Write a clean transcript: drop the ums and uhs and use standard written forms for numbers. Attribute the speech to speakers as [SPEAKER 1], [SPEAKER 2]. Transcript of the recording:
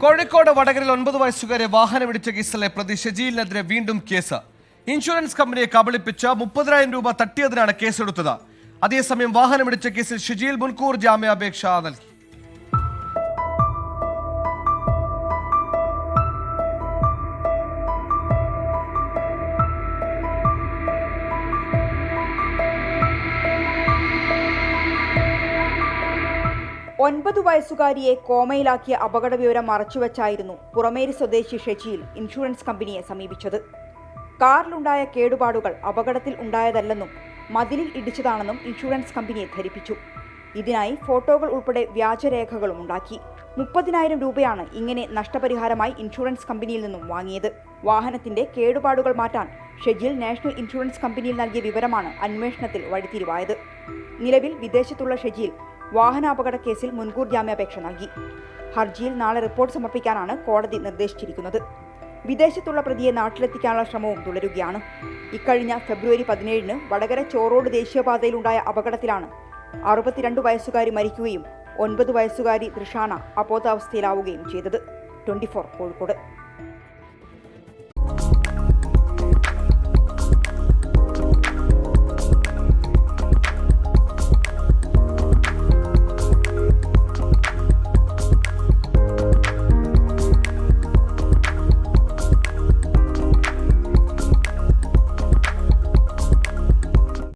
[SPEAKER 1] കോഴിക്കോട് വടകരയിൽ 9 വയസ്സുകാരെ വാഹനമിടിച്ച കേസിലെ പ്രതി ഷെജീലിനെതിരെ വീണ്ടും കേസ്. ഇൻഷുറൻസ് കമ്പനിയെ കബളിപ്പിച്ച് 30,000 രൂപ തട്ടിയതിനാണ് കേസെടുത്തത്. അതേസമയം വാഹനമിടിച്ച കേസിൽ ഷെജീൽ മുൻകൂർ ജാമ്യാപേക്ഷ നൽകി.
[SPEAKER 2] ഒൻപത് വയസ്സുകാരിയെ കോമയിലാക്കിയ അപകട വിവരം മറച്ചുവെച്ചായിരുന്നു പുറമേരി സ്വദേശി ഷെജീൽ ഇൻഷുറൻസ് കമ്പനിയെ സമീപിച്ചത്. കാറിലുണ്ടായ കേടുപാടുകൾ അപകടത്തിൽ ഉണ്ടായതല്ലെന്നും മതിലിൽ ഇടിച്ചതാണെന്നും ഇൻഷുറൻസ് കമ്പനിയെ ധരിപ്പിച്ചു. ഇതിനായി ഫോട്ടോകൾ ഉൾപ്പെടെ വ്യാജരേഖകളും ഉണ്ടാക്കി. 30,000 രൂപയാണ് ഇങ്ങനെ നഷ്ടപരിഹാരമായി ഇൻഷുറൻസ് കമ്പനിയിൽ നിന്നും വാങ്ങിയത്. വാഹനത്തിന്റെ കേടുപാടുകൾ മാറ്റാൻ ഷെജീൽ നാഷണൽ ഇൻഷുറൻസ് കമ്പനിയിൽ നൽകിയ വിവരമാണ് അന്വേഷണത്തിൽ വഴിത്തിരിവായത്. നിലവിൽ വിദേശത്തുള്ള ഷെജീൽ വാഹനാപകട കേസിൽ മുൻകൂർ ജാമ്യാപേക്ഷ നൽകി. ഹർജിയിൽ നാളെ റിപ്പോർട്ട് സമർപ്പിക്കാനാണ് കോടതി നിർദ്ദേശിച്ചിരിക്കുന്നത്. വിദേശത്തുള്ള പ്രതിയെ നാട്ടിലെത്തിക്കാനുള്ള ശ്രമവും തുടരുകയാണ്. ഇക്കഴിഞ്ഞ ഫെബ്രുവരി 17 വടകര ചോറോട് ദേശീയപാതയിലുണ്ടായ അപകടത്തിലാണ് 62 വയസ്സുകാരി മരിക്കുകയും 9 വയസ്സുകാരി തൃഷാന അബോധാവസ്ഥയിലാവുകയും ചെയ്തത്. 24 കോഴിക്കോട്.